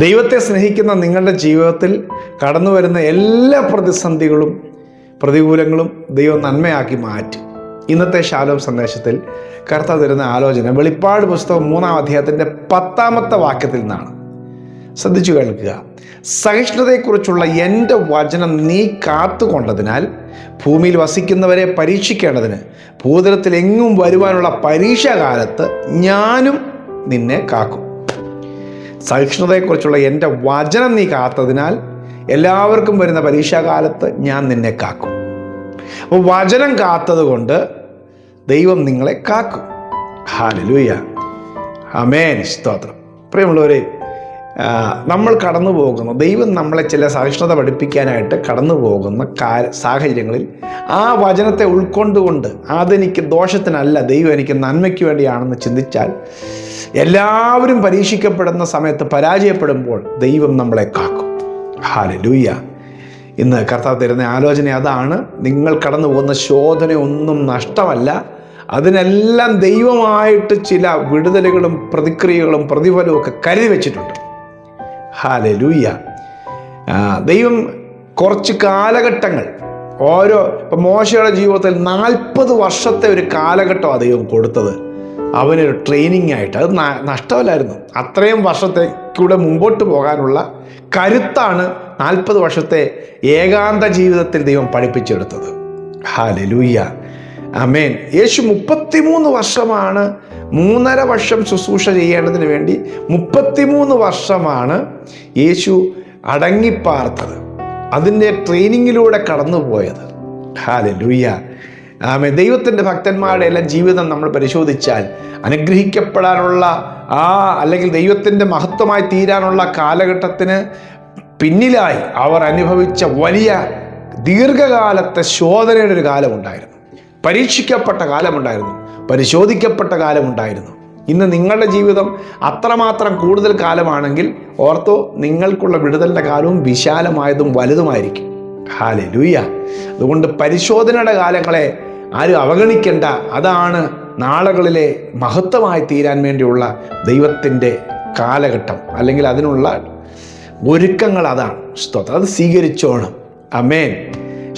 ദൈവത്തെ സ്നേഹിക്കുന്ന നിങ്ങളുടെ ജീവിതത്തിൽ കടന്നു വരുന്ന എല്ലാ പ്രതിസന്ധികളും പ്രതികൂലങ്ങളും ദൈവം നന്മയാക്കി മാറ്റും. ഇന്നത്തെ ശാലോം സന്ദേശത്തിൽ കർത്താവ് തരുന്ന ആലോചന വെളിപ്പാട് പുസ്തകം 3-ാം അധ്യായത്തിൻ്റെ 10-ാമത്തെ വാക്യത്തിൽ നിന്നാണ്. ശ്രദ്ധിച്ചു കേൾക്കുക. സഹിഷ്ണുതയെക്കുറിച്ചുള്ള എൻ്റെ വചനം നീ കാത്തുകൊണ്ടതിനാൽ ഭൂമിയിൽ വസിക്കുന്നവരെ പരീക്ഷിക്കേണ്ടതിന് ഭൂതലത്തിൽ എങ്ങും വരുവാനുള്ള പരീക്ഷാകാലത്ത് ഞാനും നിന്നെ കാക്കും. സഹിഷ്ണുതയെക്കുറിച്ചുള്ള എൻ്റെ വചനം നീ കാത്തതിനാൽ എല്ലാവർക്കും വരുന്ന പരീക്ഷാകാലത്ത് ഞാൻ നിന്നെ കാക്കും. അപ്പോൾ വചനം കാത്തത് കൊണ്ട് ദൈവം നിങ്ങളെ കാക്കും. ഹല്ലേലൂയ, ആമേൻ, സ്തോത്രം. പ്രിയമുള്ളവരെ, നമ്മൾ കടന്നു പോകുന്ന ദൈവം നമ്മളെ ചില സഹിഷ്ണുത പഠിപ്പിക്കാനായിട്ട് കടന്നു പോകുന്ന സാഹചര്യങ്ങളിൽ ആ വചനത്തെ ഉൾക്കൊണ്ടുകൊണ്ട് അതെനിക്ക് ദോഷത്തിനല്ല, ദൈവം എനിക്ക് നന്മയ്ക്ക് വേണ്ടിയാണെന്ന് ചിന്തിച്ചാൽ എല്ലാവരും പരീക്ഷിക്കപ്പെടുന്ന സമയത്ത് പരാജയപ്പെടുമ്പോൾ ദൈവം നമ്മളെ കാക്കും. ഹല്ലേലൂയ. ഇന്ന് കർത്താവ് തരുന്ന ആലോചന അതാണ്. നിങ്ങൾ കടന്നു പോകുന്ന ശോധന ഒന്നും നഷ്ടമല്ല. അതിനെല്ലാം ദൈവമായിട്ട് ചില വിടുതലുകളും പ്രതിക്രിയകളും പ്രതിഫലവും ഒക്കെ കരുതി വെച്ചിട്ടുണ്ട്. ഹല്ലേലൂയ. ദൈവം കുറച്ച് കാലഘട്ടങ്ങൾ ഇപ്പം മോശയുടെ ജീവിതത്തിൽ 40 വർഷത്തെ ഒരു കാലഘട്ടമാണ് ദൈവം കൊടുത്തത്. അവനൊരു ട്രെയിനിങ് ആയിട്ട്. അത് നഷ്ടമല്ലായിരുന്നു. അത്രയും വർഷത്തേക്കൂടെ മുമ്പോട്ട് പോകാനുള്ള കരുത്താണ് 40 വർഷത്തെ ഏകാന്ത ജീവിതത്തിൽ ദൈവം പഠിപ്പിച്ചെടുത്തത്. ഹല്ലേലൂയ, ആമേൻ. യേശു 33 വർഷമാണ് 3.5 വർഷം ശുശ്രൂഷ ചെയ്യേണ്ടതിന് വേണ്ടി 33 വർഷമാണ് യേശു അടങ്ങിപ്പാർത്തത്. അതിൻ്റെ ട്രെയിനിങ്ങിലൂടെ കടന്നുപോയത്. ഹല്ലേലൂയ, ആമേൻ. ദൈവത്തിൻ്റെ ഭക്തന്മാരുടെ എല്ലാം ജീവിതം നമ്മൾ പരിശോധിച്ചാൽ അനുഗ്രഹിക്കപ്പെടാനുള്ള അല്ലെങ്കിൽ ദൈവത്തിൻ്റെ മഹത്വമായി തീരാനുള്ള കാലഘട്ടത്തിന് പിന്നിലായി അവർ അനുഭവിച്ച വലിയ ദീർഘകാലത്തെ ശോധനയുടെ ഒരു കാലമുണ്ടായിരുന്നു. പരീക്ഷിക്കപ്പെട്ട കാലമുണ്ടായിരുന്നു. പരിശോധിക്കപ്പെട്ട കാലമുണ്ടായിരുന്നു. ഇന്ന് നിങ്ങളുടെ ജീവിതം അത്രമാത്രം കൂടുതൽ കാലമാണെങ്കിൽ ഓർത്തോ, നിങ്ങൾക്കുള്ള വിടുതലിൻ്റെ കാലവും വിശാലമായതും വലുതുമായിരിക്കും. ഹല്ലേലൂയ. അതുകൊണ്ട് പരിശോധനയുടെ കാലങ്ങളെ ആരും അവഗണിക്കേണ്ട. അതാണ് നാളുകളിലെ മഹത്വമായി തീരാൻ വേണ്ടിയുള്ള ദൈവത്തിൻ്റെ കാലഘട്ടം, അല്ലെങ്കിൽ അതിനുള്ള ഒരുക്കങ്ങൾ. അതാണ് സ്തോത്രം. അത് സ്വീകരിച്ചോണം. ആമേൻ,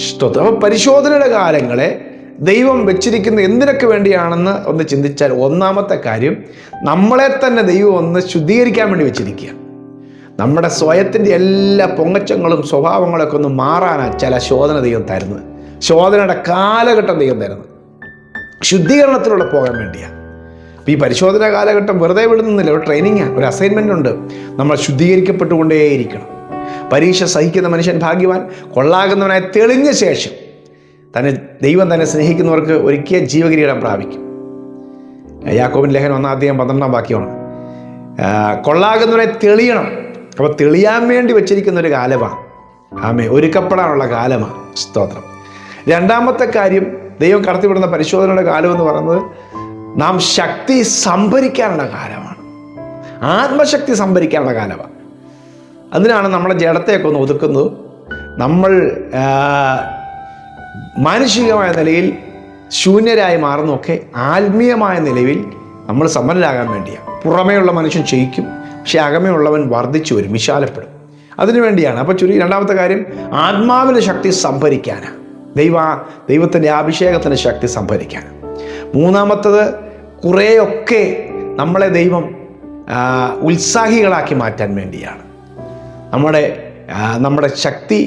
സ്തോത്രം. അപ്പോൾ പരിശോധനയുടെ കാലങ്ങളെ ദൈവം വെച്ചിരിക്കുന്ന എന്തിനൊക്കെ വേണ്ടിയാണെന്ന് ഒന്ന് ചിന്തിച്ചാൽ, ഒന്നാമത്തെ കാര്യം, നമ്മളെ തന്നെ ദൈവം ഒന്ന് ശുദ്ധീകരിക്കാൻ വേണ്ടി വെച്ചിരിക്കുക. നമ്മുടെ സ്വയത്തിൻ്റെ എല്ലാ പൊങ്ങച്ചങ്ങളും സ്വഭാവങ്ങളൊക്കെ ഒന്ന് മാറാനാണ് ചില ശോധന ദൈവം തരുന്നത്. ശോധനയുടെ കാലഘട്ടം ദൈവം തരുന്നത് ശുദ്ധീകരണത്തിലൂടെ പോകാൻ വേണ്ടിയാണ്. അപ്പോൾ ഈ പരിശോധന കാലഘട്ടം വെറുതെ വിടുന്നില്ല. ഒരു ട്രെയിനിങ്ങാണ്, ഒരു അസൈൻമെൻ്റ് ഉണ്ട്. നമ്മൾ ശുദ്ധീകരിക്കപ്പെട്ടുകൊണ്ടേയിരിക്കണം. പരീക്ഷ സഹിക്കുന്ന മനുഷ്യൻ ഭാഗ്യവാൻ, കൊള്ളാകുന്നവനായി തെളിഞ്ഞ ശേഷം ദൈവം തന്നെ സ്നേഹിക്കുന്നവർക്ക് ഒരിക്കൽ ജീവകിരീടം പ്രാപിക്കും. യാക്കോബിൻ ലേഖനം 1-ാം അധ്യായം 12-ാം വാക്യമാണ്. കൊള്ളാകുന്നവനായി തെളിയണം. അപ്പോൾ തെളിയാൻ വേണ്ടി വെച്ചിരിക്കുന്ന ഒരു കാലമാണ്. ആമേ, ഒരുക്കപ്പെടാനുള്ള കാലമാണ്. സ്തോത്രം. രണ്ടാമത്തെ കാര്യം, ദൈവം കടത്തിവിടുന്ന പരിശോധനയുടെ കാലം എന്ന് പറയുന്നത് നാം ശക്തി സംഭരിക്കാനുള്ള കാലമാണ്. ആത്മശക്തി സംഭരിക്കാനുള്ള കാലമാണ്. അതിനാണ് നമ്മുടെ ജഡത്തെയൊക്കെ ഒന്ന് ഒതുക്കുന്നത്. നമ്മൾ മാനുഷികമായ നിലയിൽ ശൂന്യരായി മാറുന്നതൊക്കെ ആത്മീയമായ നിലയിൽ നമ്മൾ സമ്പന്നരാകാൻ വേണ്ടിയാണ്. പുറമേയുള്ള മനുഷ്യൻ ക്ഷയിക്കും, പക്ഷേ അകമേയുള്ളവൻ വർദ്ധിച്ചു വരും, വിശാലപ്പെടും. അതിനു വേണ്ടിയാണ്. അപ്പോൾ രണ്ടാമത്തെ കാര്യം, ആത്മാവിൻ്റെ ശക്തി സംഭരിക്കാനാണ്. ദൈവത്തിൻ്റെ അഭിഷേകത്തിൻ്റെ ശക്തി സംഭരിക്കാനാണ്. മൂന്നാമത്തത്, കുറേയൊക്കെ നമ്മളെ ദൈവം ഉത്സാഹികളാക്കി മാറ്റാൻ വേണ്ടിയാണ്. നമ്മുടെ ശക്തി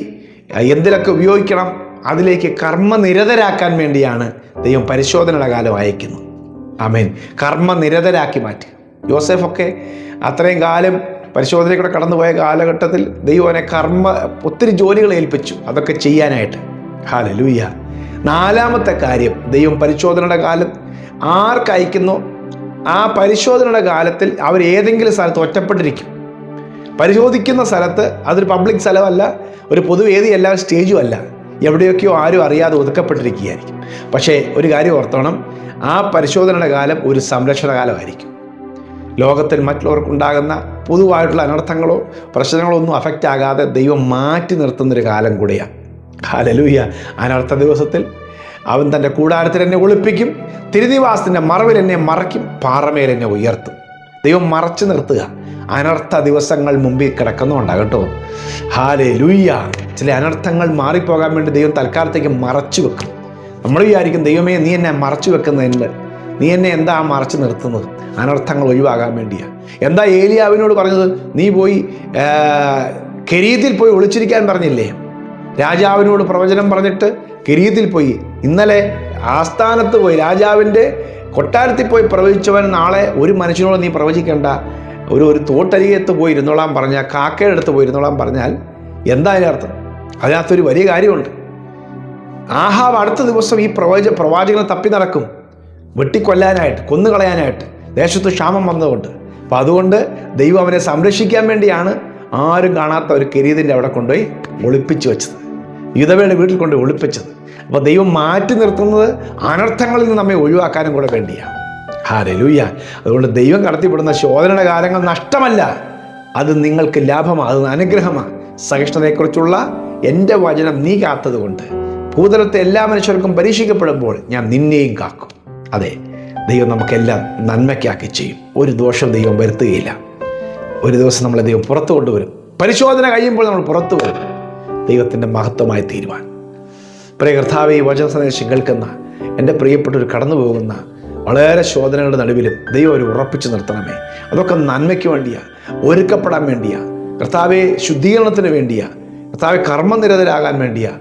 എന്തിലൊക്കെ ഉപയോഗിക്കണം അതിലേക്ക് കർമ്മനിരതരാക്കാൻ വേണ്ടിയാണ് ദൈവം പരിശോധനയുടെ കാലം അയക്കുന്നത്. ആമേൻ. കർമ്മനിരതരാക്കി മാറ്റുക. യോസേഫൊക്കെ അത്രയും കാലം പരിശോധനയ്ക്കൂടെ കടന്നുപോയ കാലഘട്ടത്തിൽ ദൈവം അവനെ ഒത്തിരി ജോലികൾ ഏൽപ്പിച്ചു, അതൊക്കെ ചെയ്യാനായിട്ട്. ഹല്ലേലൂയ. നാലാമത്തെ കാര്യം, ദൈവം പരിശോധനയുടെ കാലം ആർക്കയക്കുന്നു, ആ പരിശോധനയുടെ കാലത്തിൽ അവർ ഏതെങ്കിലും സ്ഥലത്ത് ഒറ്റപ്പെട്ടിരിക്കും. പരിശോധിക്കുന്ന സ്ഥലത്ത് അതൊരു പബ്ലിക് സ്ഥലമല്ല, ഒരു പൊതുവേദിയല്ല, സ്റ്റേജും അല്ല, എവിടെയൊക്കെയോ ആരും അറിയാതെ ഒതുക്കപ്പെട്ടിരിക്കുകയായിരിക്കും. പക്ഷേ ഒരു കാര്യം ഓർത്തോണം, ആ പരിശോധനയുടെ കാലം ഒരു സംരക്ഷണ കാലമായിരിക്കും. ലോകത്തിൽ മറ്റുള്ളവർക്കുണ്ടാകുന്ന പൊതുവായിട്ടുള്ള അനർത്ഥങ്ങളോ പ്രശ്നങ്ങളോ ഒന്നും അഫക്റ്റ് ആകാതെ ദൈവം മാറ്റി നിർത്തുന്നൊരു കാലം കൂടിയാണ്. ഹല്ലേലൂയ. അനർത്ഥ ദിവസത്തിൽ അവൻ തൻ്റെ കൂടാരത്തിൽ എന്നെ ഒളിപ്പിക്കും, തിരുനിവാസത്തിൻ്റെ മറവിൽ എന്നെ മറയ്ക്കും, പാറമേൽ എന്നെ ഉയർത്തും. ദൈവം മറച്ചു നിർത്തുക. അനർത്ഥ ദിവസങ്ങൾ മുമ്പിൽ കിടക്കുന്നുണ്ടാകും കേട്ടോ. ഹല്ലേലൂയ. ചില അനർത്ഥങ്ങൾ മാറിപ്പോകാൻ വേണ്ടി ദൈവം തൽക്കാലത്തേക്ക് മറച്ചു വെക്കും. നമ്മൾ വിചാരിക്കും, ദൈവമേ നീ എന്നെ മറച്ചു വെക്കുന്നതിന്, നീ എന്നെ എന്താ മറച്ചു നിർത്തുന്നത്? അനർത്ഥങ്ങൾ ഒഴിവാകാൻ വേണ്ടിയാണ്. എന്താ ഏലിയാവിനോട് പറഞ്ഞത്? നീ പോയി കെരീത്തിൽ പോയി ഒളിച്ചിരിക്കാൻ പറഞ്ഞില്ലേ? രാജാവിനോട് പ്രവചനം പറഞ്ഞിട്ട് കെരീത്തിൽ പോയി. ഇന്നലെ ആസ്ഥാനത്ത് പോയി, രാജാവിൻ്റെ കൊട്ടാരത്തിൽ പോയി പ്രവചിച്ചവൻ നാളെ ഒരു മനുഷ്യനോട് നീ പ്രവചിക്കേണ്ട, ഒരു തോട്ടരികത്ത് പോയി ഇരുന്നോളാൻ പറഞ്ഞാൽ, കാക്കയുടെ അടുത്ത് പോയി ഇരുന്നോളാൻ പറഞ്ഞാൽ എന്താ അതിനർത്ഥം? അതിനകത്തൊരു വലിയ കാര്യമുണ്ട്. ആഹാബ് അടുത്ത ദിവസം ഈ പ്രവാചകനെ തപ്പി നടക്കും, വെട്ടിക്കൊല്ലാനായിട്ട്, കൊന്നുകളയാനായിട്ട്. ദേശത്ത് ക്ഷാമം വന്നതുകൊണ്ട്. അപ്പം അതുകൊണ്ട് ദൈവം അവനെ സംരക്ഷിക്കാൻ വേണ്ടിയാണ് ആരും കാണാത്ത ഒരു കെരീതിൻ്റെ അവിടെ കൊണ്ടുപോയി ഒളിപ്പിച്ചു വെച്ചത്, യുദ്ധവയുടെ വീട്ടിൽ കൊണ്ടുപോയി ഒളിപ്പിച്ചത്. അപ്പോൾ ദൈവം മാറ്റി നിർത്തുന്നത് അനർത്ഥങ്ങളിൽ നിന്ന് നമ്മെ ഒഴിവാക്കാനും കൂടെ വേണ്ടിയാണ്. ഹല്ലേലൂയ. അതുകൊണ്ട് ദൈവം കടത്തിപ്പെടുന്ന ശോധനയുടെ കാലങ്ങൾ നഷ്ടമല്ല, അത് നിങ്ങൾക്ക് ലാഭമാണ്, അത് അനുഗ്രഹമാണ്. സഹിഷ്ണുതയെക്കുറിച്ചുള്ള എൻ്റെ വചനം നീ കാത്തതുകൊണ്ട് ഭൂതലത്തെ എല്ലാ മനുഷ്യർക്കും പരീക്ഷിക്കപ്പെടുമ്പോൾ ഞാൻ നിന്നെയും കാക്കും. അതെ, ദൈവം നമുക്കെല്ലാം നന്മയ്ക്കാക്കി ചെയ്യും. ഒരു ദോഷം ദൈവം വരുത്തുകയില്ല. ഒരു ദിവസം നമ്മളെ ദൈവം പുറത്തു കൊണ്ടുവരും. പരിശോധന കഴിയുമ്പോൾ നമ്മൾ പുറത്തു വരും, ദൈവത്തിൻ്റെ മഹത്വമായി തീരുവാൻ. പ്രിയ കർത്താവേ, ഈ വചന സന്ദേശം കേൾക്കുന്ന എൻ്റെ പ്രിയപ്പെട്ടവർ കടന്നു പോകുന്ന വളരെ ശോധനകളുടെ നടുവിലും ദൈവം ഒരു ഉറപ്പിച്ചു നിർത്തണമേ. അതൊക്കെ നന്മയ്ക്ക് വേണ്ടിയാണ്, ഒരുക്കപ്പെടാൻ വേണ്ടിയാണ് കർത്താവെ, ശുദ്ധീകരണത്തിന് വേണ്ടിയാണ് കർത്താവെ, കർമ്മനിരതരാകാൻ വേണ്ടിയാണ്,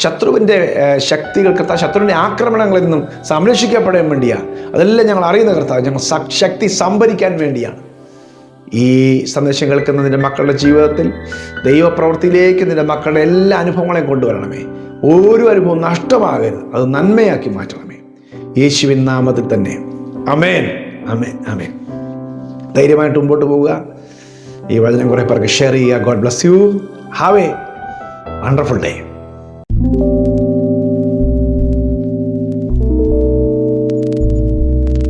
ശത്രുവിൻ്റെ ശക്തികൾ കർത്താവ്, ശത്രുവിൻ്റെ ആക്രമണങ്ങളിൽ നിന്നും സംരക്ഷിക്കപ്പെടാൻ വേണ്ടിയാണ്. അതെല്ലാം ഞങ്ങൾ അറിയുന്ന കർത്താവ്, ഞങ്ങൾ ശക്തി സംഭരിക്കാൻ വേണ്ടിയാണ്. ഈ സന്ദേശം കേൾക്കുന്ന നിൻ്റെ മക്കളുടെ ജീവിതത്തിൽ ദൈവപ്രവൃത്തിയിലേക്ക് നിൻ്റെ മക്കളുടെ എല്ലാ അനുഭവങ്ങളെയും കൊണ്ടുവരണമേ. ഓരോ അനുഭവം നഷ്ടമാകരുത്, അത് നന്മയാക്കി മാറ്റണമേ. യേശുവിൻ നാമത്തിൽ തന്നെ. ആമേൻ, ആമേൻ, ആമേൻ. ധൈര്യമായിട്ട് മുമ്പോട്ട് പോവുക. ഈ വചനം കുറേ പേർക്ക് ഷെയർ ചെയ്യുക. God bless you. Have A wonderful day.